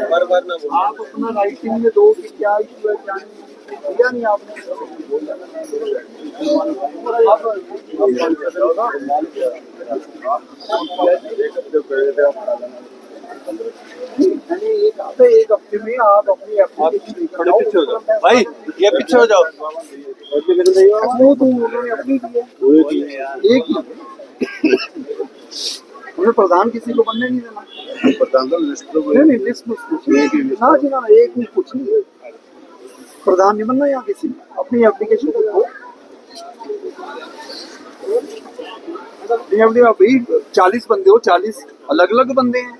आप अपना राइटिंग में दो कि क्या इशू है क्या नहीं, दिया नहीं आपने। एक हफ्ते में आप अपनी एप्लीकेशन भाई ये पीछे हो जाओ। वो तो उन्होंने अपनी दी है एक ही। हमें प्रधान किसी को बनने नहीं देना। प्रधान तो लिस्ट नहीं लिस्ट में कुछ नहीं ना जी ना, एक में कुछ नहीं, प्रधान नहीं बनना यहाँ किसी ने। अपनी एप्लीकेशन को दो भाई, 40 बंदे हो, 40 अलग अलग बंदे हैं।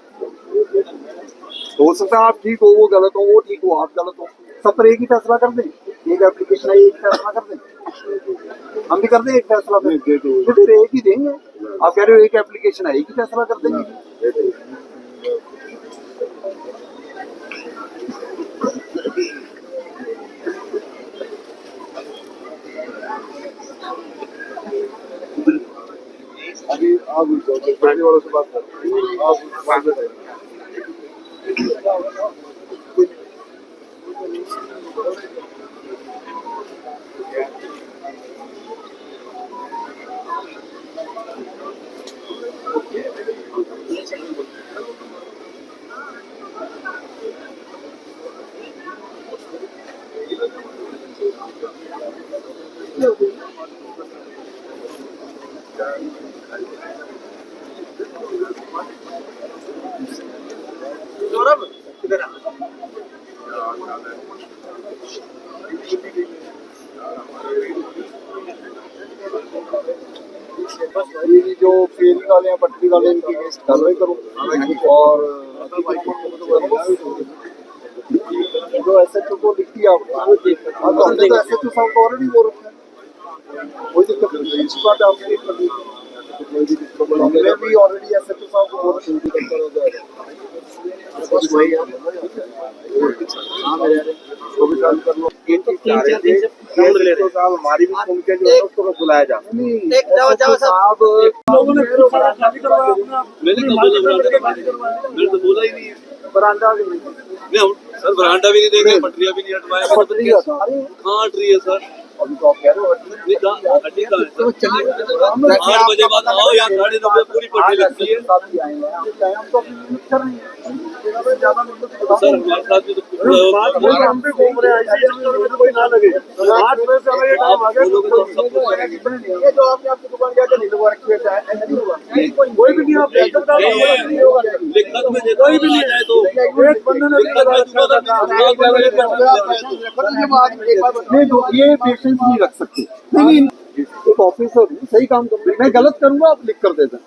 हो सकता है आप ठीक हो, वो गलत हो, वो ठीक हो, आप गलत हो, सब पर एक ही फैसला कर दें। एक एप्लीकेशन है, एक फैसला कर दें। हम भी कर दें एक फैसला, तो फिर एक ही देंगे। आप कह रहे हो एक एप्लीकेशन है, एक ही फैसला कर देंगे। अभी आप वालों से बात कर ये जो फेरी वाले हैं, पट्टी वाले, इनकी कार्रवाई करो। और जो SHO को लिखी है आपने, तो हमने तो SHO साहब को ऑलरेडी बोल रखा है, कोई दिक्कत नहीं। अच्छी बात है, हमने भी ऑलरेडी SHO साहब को बोल रखा है। हमारी भी सुन के जो है उसको बुलाया जाए। मैंने तो बोला ही नहीं है। बरामदा भी नहीं सर, बरामदा भी नहीं देंगे, पटरिया भी नहीं हटवाएंगे। हाँ हट रही है सर। अभी तो आप कह रहे हो हड्डी कहाँ है? 8 बजे बाद आओ, यहाँ 9:30 बजे पूरी पटरी लगती है। हम तो अपनी मेहनत कर रहे हैं, ज्यादा मेहनत सर हमारे साथ भी तो हम भी घूम रहे हैं, कोई ना लगे। 8 बजे से हमें ये टाइम आ गया। ये जो आपने आपकी दुकान क्या नहीं लगा रखी है, ऐसा नहीं होगा। कोई भी नहीं, आप लिखत में कोई भी नहीं जाए तो एक बंदे ने ये पेशेंस नहीं रख सकते। नहीं एक ऑफिसर सही काम कर रहे, मैं गलत करूंगा आप लिख कर दे दें,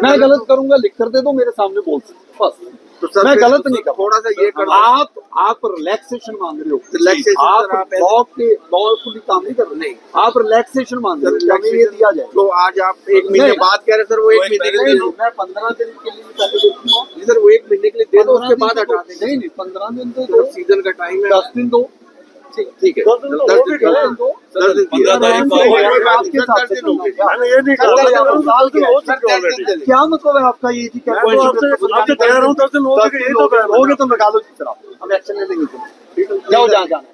मैं गलत करूंगा लिख कर दे दो, मेरे सामने बोल सकते बस। तो मैं गलत नहीं कर, थोड़ा सा ये कर, आप रिलैक्सेशन मांग रहे हो, आप लॉफुली काम नहीं कर रहे, आप रिलैक्सेशन मांग रहे हो, हमें ये दिया जाए। तो आज आप 1 महीने बाद कह रहे सर, वो 1 महीने के लिए, मैं 15 दिन के लिए पहले देखूंगा सर, वो 1 महीने के लिए दे दो, उसके बाद हटा देंगे। नहीं 15 दिन तो दो, सीजन का टाइम है, 10 दिन दो, ठीक है, 10 दिन दो, 10 दिन हो गए। क्या मतलब है आपका ये जी? क्या कह रहा हूँ 10 दिन हो गए तो लगा लो सर, हम एक्शन ले लेंगे। जाओ जहाँ जाना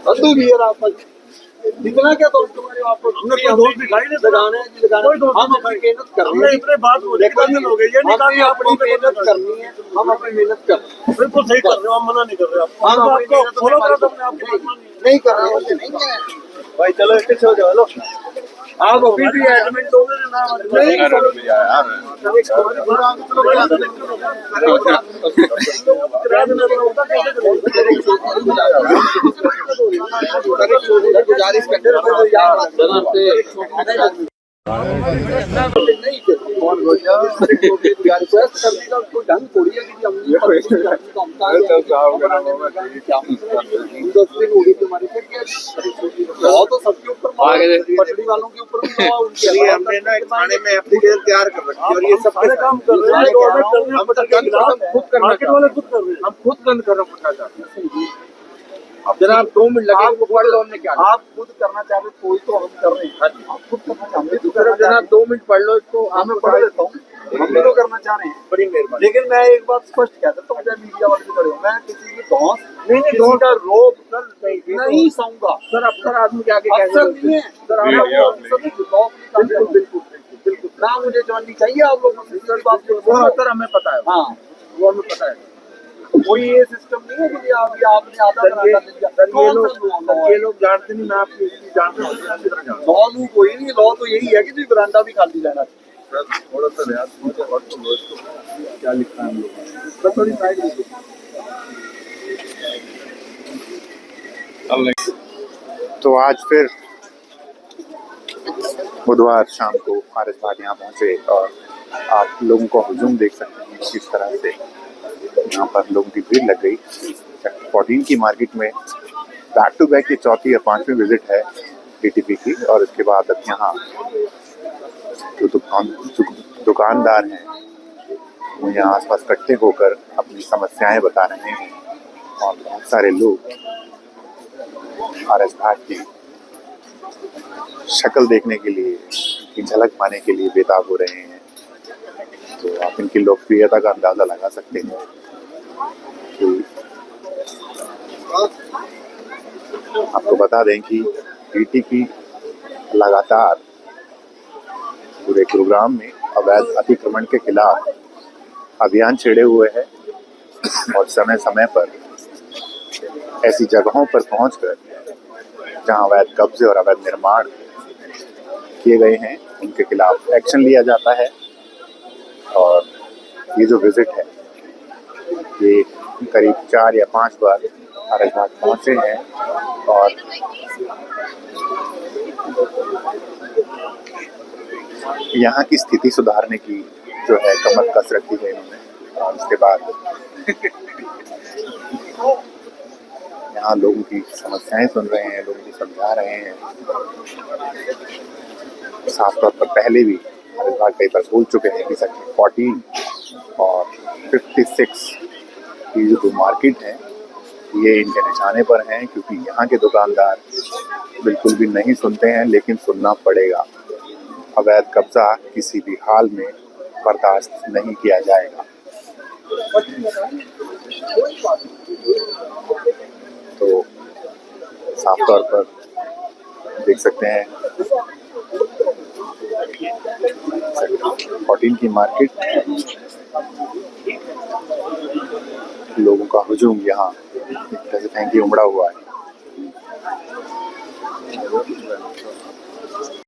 बंदू भी है आप इतना क्या दोस्त तुम्हारे, आपको दोस्त दिखाई नहीं लगाने हम अपनी मेहनत कर रहे हैं। इतने बात हो गए, ये अपनी मेहनत करनी है, हम अपनी मेहनत कर रहे हैं, बिल्कुल सही कर रहे हो, हम मना नहीं कर रहे, हम आपको फॉलो कर रहे हैं, नहीं कर रहे भाई। चलो पीछे हो जाओ, आप अभी भी एडमिट दोगे ना? नहीं गुजारिश करते कोई ढंग थोड़ी है कि हम 10 दिन हो गई तुम्हारी, तो सबके ऊपर पटरी वालों के ऊपर भी हमने ना थाने में एप्लीकेशन तैयार कर रखी है, और ये सब काम कर रहे हैं, खुद करना चाहते हैं, हम खुद बंद करना चाहते हैं। अब जनाब 2 मिनट लगे, आपको पढ़ लो, हमने क्या, आप खुद करना चाह रहे, कोई तो हम कर रहे हैं, आप खुद करना चाहते हैं, जनाब 2 मिनट पढ़ लो इसको, मैं पढ़ लेता हूँ, हम भी तो करना चाह रहे हैं। बड़ी मेहरबानी। लेकिन मैं एक बात स्पष्ट कह देता हूँ, मीडिया वाले भी खड़े हो, मैं किसी की धौंस नहीं किसी का रोब सर नहीं सहूंगा। सर अफसर आदमी के आगे अफसर नहीं है सर आप बिल्कुल बिल्कुल बिल्कुल ना, मुझे जाननी चाहिए आप लोगों से इस बात को। वो सर हमें पता है, हाँ वो हमें पता है कोई ये सिस्टम नहीं है कि आपने आधा सर। ये कौन सा ये लोग जानते नहीं, मैं आपकी इसकी जानता हूँ, अच्छी तरह जानता हूँ। लॉ लू कोई नहीं, लॉ तो यही है कि तुम बरामदा भी खाली रहना चाहिए। सर थोड़ा सा रियाज और तो लो इसको, क्या लिखा है हम लोग सर, थोड़ी साइड में तो आज फिर बुधवार शाम को आरएस भाट यहाँ पहुँचे और आप लोगों को हुजूम देख सकते हैं किस तरह से यहाँ पर लोगों की भीड़ लग गई। 14 की मार्केट में बैक टू बैक ये चौथी या पांचवी विजिट है डीटीपी की, और इसके बाद अब यहाँ जो दुकानदार हैं वो यहाँ आसपास इकट्ठे होकर अपनी समस्याएं बता रहे हैं और बहुत सारे लोग आरएस भाट की शक्ल देखने के लिए, इनकी झलक पाने के लिए बेताब हो रहे हैं। तो आप इनकी लोकप्रियता का अंदाज़ा लगा सकते हैं कि आपको बता दें कि डीटीपी लगातार पूरे गुरुग्राम में अवैध अतिक्रमण के खिलाफ अभियान छेड़े हुए है और समय समय पर ऐसी जगहों पर पहुंचकर जहां अवैध कब्जे और अवैध निर्माण किए गए हैं उनके खिलाफ एक्शन लिया जाता है। और ये जो विजिट है ये करीब 4 या 5 बार आरएस भाट पहुंचे हैं और यहाँ की स्थिति सुधारने की जो है कमर कस रखी है इन्होंने। और उसके बाद यहाँ लोगों की समस्याएं सुन रहे हैं, लोगों को समझा रहे हैं। साफ तौर पर पहले भी आरएस भाट कई बार बोल चुके हैं कि सेक्टर 14 और 56 की जो मार्केट है ये इनके निशाने पर हैं, क्योंकि यहाँ के दुकानदार बिल्कुल भी नहीं सुनते हैं, लेकिन सुनना पड़ेगा। अवैध कब्जा किसी भी हाल में बर्दाश्त नहीं किया जाएगा। तो साफ तौर पर देख सकते हैं 14 की मार्केट, लोगों का हुजूम यहाँ एक तरह से फेंकी उमड़ा हुआ है।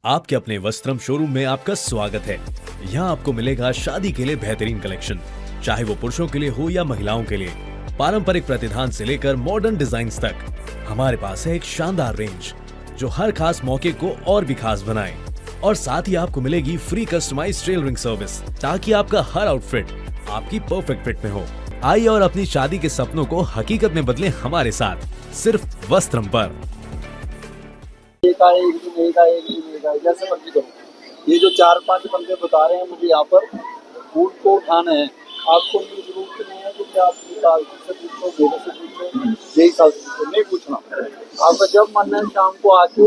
आपके अपने वस्त्रम शोरूम में आपका स्वागत है। यहाँ आपको मिलेगा शादी के लिए बेहतरीन कलेक्शन, चाहे वो पुरुषों के लिए हो या महिलाओं के लिए। पारंपरिक प्रतिधान से लेकर मॉडर्न डिजाइन्स तक हमारे पास है एक शानदार रेंज जो हर खास मौके को और भी खास बनाए। और साथ ही आपको मिलेगी फ्री कस्टमाइज्ड टेलरिंग सर्विस, ताकि आपका हर आउटफिट आपकी परफेक्ट फिट में हो। आइए और अपनी शादी के सपनों को हकीकत में बदलें हमारे साथ, सिर्फ वस्त्रम पर। जैसे मर्जी करो। ये जो 4-5 बंदे बता रहे हैं मुझे यहाँ पर फूड को उठाना है, आपको ये जरूरत नहीं है कि आप निकाल से पूछो, घेरे से पूछो, यही साल से नहीं पूछना। आपका जब मन है शाम को आके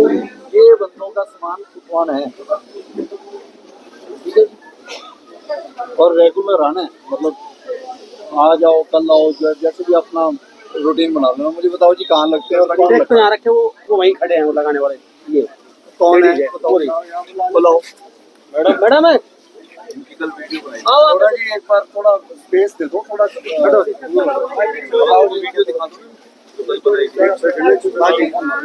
ये बंदों का सामान उठवाना है, ठीक है। और रेगुलर आना है, मतलब आ जाओ कल आओ, जैसे भी अपना रूटीन बना लो। मुझे बताओ जी कहाँ लगते हैं और कौन लगते हैं? यहाँ रखे वो वहीं खड़े हैं, वो लगाने वाले। ये कौन है? बुलाओ मैडम है। थोड़ा जी एक बार थोड़ा स्पेस दे दो, थोड़ा वीडियो दिखा दो।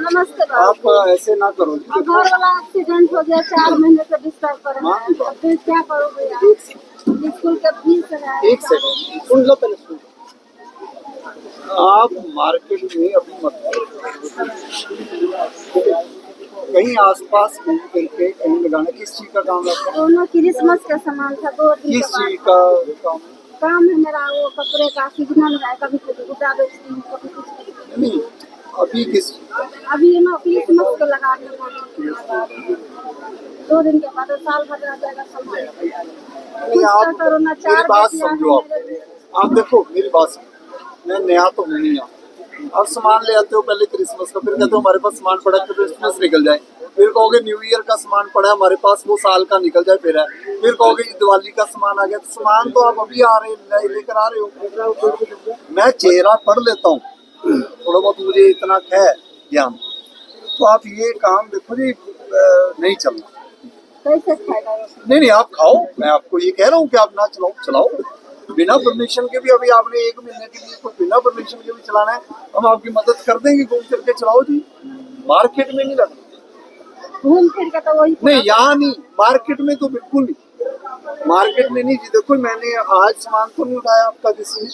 नमस्ते। आप ऐसे ना करो जी। घर वाला एक्सीडेंट हो गया, 4 महीने से डिस्टर्ब कर रहे हैं, अब फिर क्या करोगे यार? स्कूल का फीस है। एक सेकंड सुन लो पहले, सुन। आप मार्केट में अभी मत कहीं आसपास घूम करके कहीं लगाना। किस चीज का काम है? दोनों क्रिसमस का सामान था, 2 दिन किस चीज का काम है मेरा? वो कपड़े का सीजनल है, कभी कुछ गुड्डा बेचती हूँ, कभी कुछ। नहीं अभी किस अभी ना क्रिसमस के लगाने को 2 दिन के बाद साल भर रह जाएगा सामान। नहीं, आप करो ना, मेरी 4 बात बेटियां समझो। हैं। आप देखो मेरी बात समझो, मैं नया तो हूँ नहीं। आप सामान ले आते हो पहले क्रिसमस का, फिर कहते हो हमारे पास सामान पड़ा है, क्रिसमस निकल जाए। फिर कहोगे न्यू ईयर का सामान पड़ा है हमारे पास, वो साल का निकल जाए फिर है। फिर कहोगे दिवाली का सामान आ गया, तो सामान तो आप अभी आ रहे लेकर आ रहे हो। मैं चेहरा पढ़ लेता हूँ, थोड़ा बहुत मुझे इतना है ज्ञान। तो आप ये काम देखो जी नहीं चलना। कैसे खाएगा वो? नहीं आप खाओ, मैं आपको ये कह रहा हूँ कि आप ना चलाओ बिना परमिशन के भी। अभी आपने 1 महीने के लिए कोई बिना परमिशन के भी चलाना है, हम आपकी मदद कर देंगे, घूम फिर के चलाओ जी। मार्केट में नहीं लगना, घूम फिर के तो वही नहीं यहाँ नहीं, मार्केट में तो बिल्कुल नहीं, मार्केट में नहीं जी। देखो मैंने आज सामान तो नहीं उठाया आपका, किसी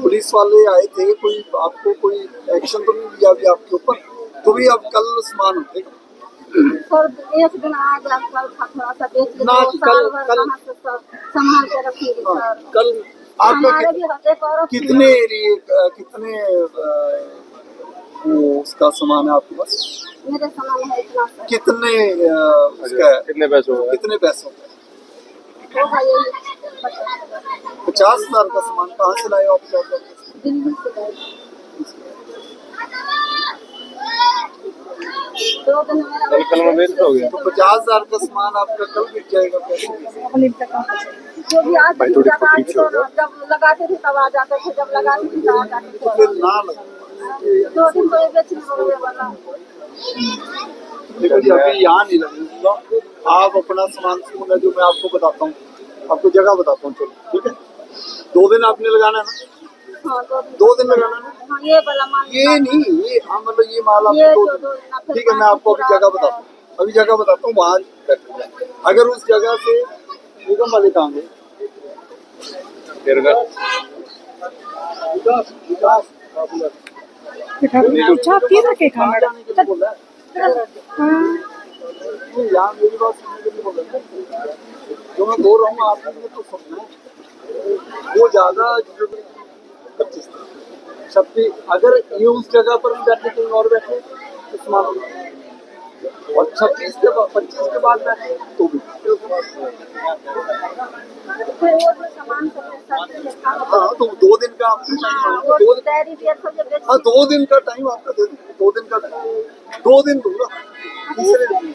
पुलिस वाले आए थे, कोई आपको कोई एक्शन तो नहीं लिया अभी आपके ऊपर, तो भी अब कल सामान उठेगा। सर एक दिन आ जा, कल थोड़ा सा बेच के ना, दो, साल भर कल- कहाँ से सब संभाल के रखेंगे सर। कल आपका हमारे भी एक और कितने कितने वो उसका सामान है आपके पास? मेरे सामान है इतना सर, कितने उसका है? कितने पैसों का? कितने पैसों का? होगा यही 50,000 का सामान कहाँ से लाए हो आप? 50,000 का? दिल्ली से गए। 2 दिन मेरा कल में बेच दोगे? तो 50,000 का सामान आपका कल बिक जाएगा कैसे? जो भी आज भाई थोड़ी जब पीछे हो जाओ। जब लगाते थे तब आ जाते थे, जब लगाते थे तब आ जाते तो थे। फिर ना लगा। 2 दिन तो ये बेचने वाला। देखो जी अभी यहाँ नहीं लगेगा, आप अपना सामान सुनना जो मैं आपको बताता हूँ, आपको जगह बताता हूँ, चलो ठीक है। 2 दिन आपने लगाना है ना? हाँ 2 दिन लगाना है ना? हाँ ये वाला माल ये नहीं, ये हाँ मतलब ये माल ये आपको जो 2 2 दिन। दिन फिर ठीक है मैं आपको अभी जगह बताता हूँ, अभी जगह बताता हूँ, वहाँ बैठो। अगर उस जगह से निगम वाले कहाँ गए? फिर का विकास विकास अच्छा पी रखे खाना जाने के लिए बोला है। नहीं, यहाँ मेरी बात सुनने के लिए बोल रहे हैं। जो मैं बोल रहा हूँ आपने तो सुनना है। वो ज्यादा 25 26, अगर ये उस जगह पर भी बैठे कहीं और बैठे तो समान होगा, और 26 के बाद 25 के बाद बैठे तो भी। फिर वो जो सामान सब है, सब लिखा होगा। हाँ तो 2 दिन का आपका टाइम हाँ, है। वो 2 दिन, डायरी भी सब जो बेच हाँ 2 दिन का टाइम आपका दे दूँ, 2 दिन का टाइम, 2 दिन दूंगा। तीसरे दिन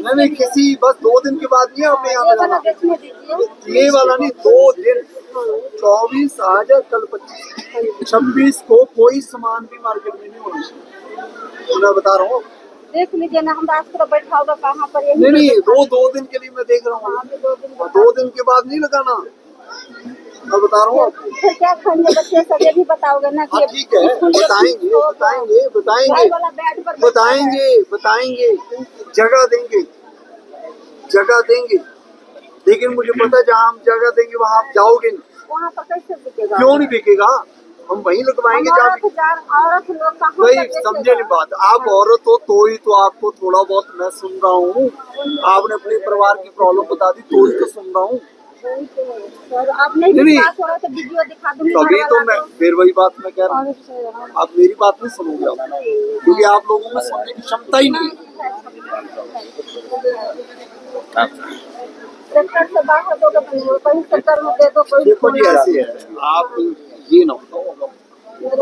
नहीं किसी, बस 2 दिन के बाद नहीं आपने यहाँ ये वाला लगाना। बेचने दीजिए। ये वाला नहीं, 2 दिन, 24 आज है, कल 25, 26 को कोई सामान भी मार्केट में नहीं होना चाहिए, तो मैं बता रहा हूँ। देख लीजिए ना, हम रात को बैठा होगा कहाँ पर, यही नहीं नहीं, 2 दिन के लिए मैं देख रहा हूँ, हाँ, अभी 2 दिन 2 दिन के बाद नहीं लगाना, मैं बता रहा हूँ। फिर क्या खाएंगे बच्चे सब, ये भी बताओगे ना हाँ कि ठीक है, स्कूल के बताएंगे फीस हो, बताएंगे बताएंगे भाई वाला बेड पर बैठा बताएंगे बताएंगे, जगह देंगे, जगह देंगे, लेकिन मुझे पता है जहाँ हम जगह देंगे वहाँ आप जाओगे नहीं। है, वहाँ पर कैसे बिकेगा? क्यों नहीं बिकेगा? हम वहीं लगवाएंगे जहाँ औरत औरत लोग कहाँ पर भाई बेचेगा? समझे नहीं बात, आप औरत हो तो ही तो आपको थोड़ा बहुत मैं सुन रहा हूँ, आपने अपने परिवार की प्रॉब्लम बता दी तो ही तो सुन रहा हूँ। वही तो है। सर आप नहीं नहीं, विश्वास हो रहा तो वीडियो दिखा दूंगी तभी घर तो वाला मैं को। फिर वही बात मैं कह रहा हूँ, और से- आप मेरी बात नहीं सुनोगे आप, क्योंकि आप लोगों में सुनने की क्षमता ही नहीं है। सेक्टर से बाहर दोगे तो नहीं, कहीं सेक्टर में दे दो, कोई देखो जी ऐसे है, आप ये ना बताओ,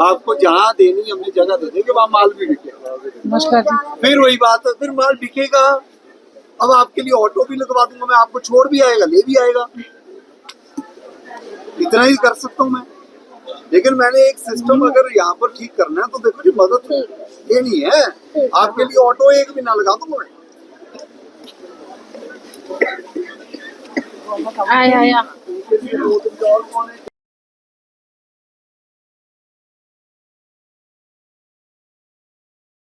आपको जहाँ देनी हमने जगह दे देंगे वहाँ माल भी बिकेगा। नमस्कार जी। फिर वही बात है, फिर माल बिकेगा। अब आपके लिए ऑटो भी लगवा दूंगा मैं, आपको छोड़ भी आएगा ले भी आएगा, इतना ही कर सकता हूँ मैं। लेकिन मैंने एक सिस्टम अगर यहाँ पर ठीक करना है तो देखो जी मदद लेनी है, आपके लिए ऑटो एक भी ना लगा दूंगा मैं। आया और कौन है?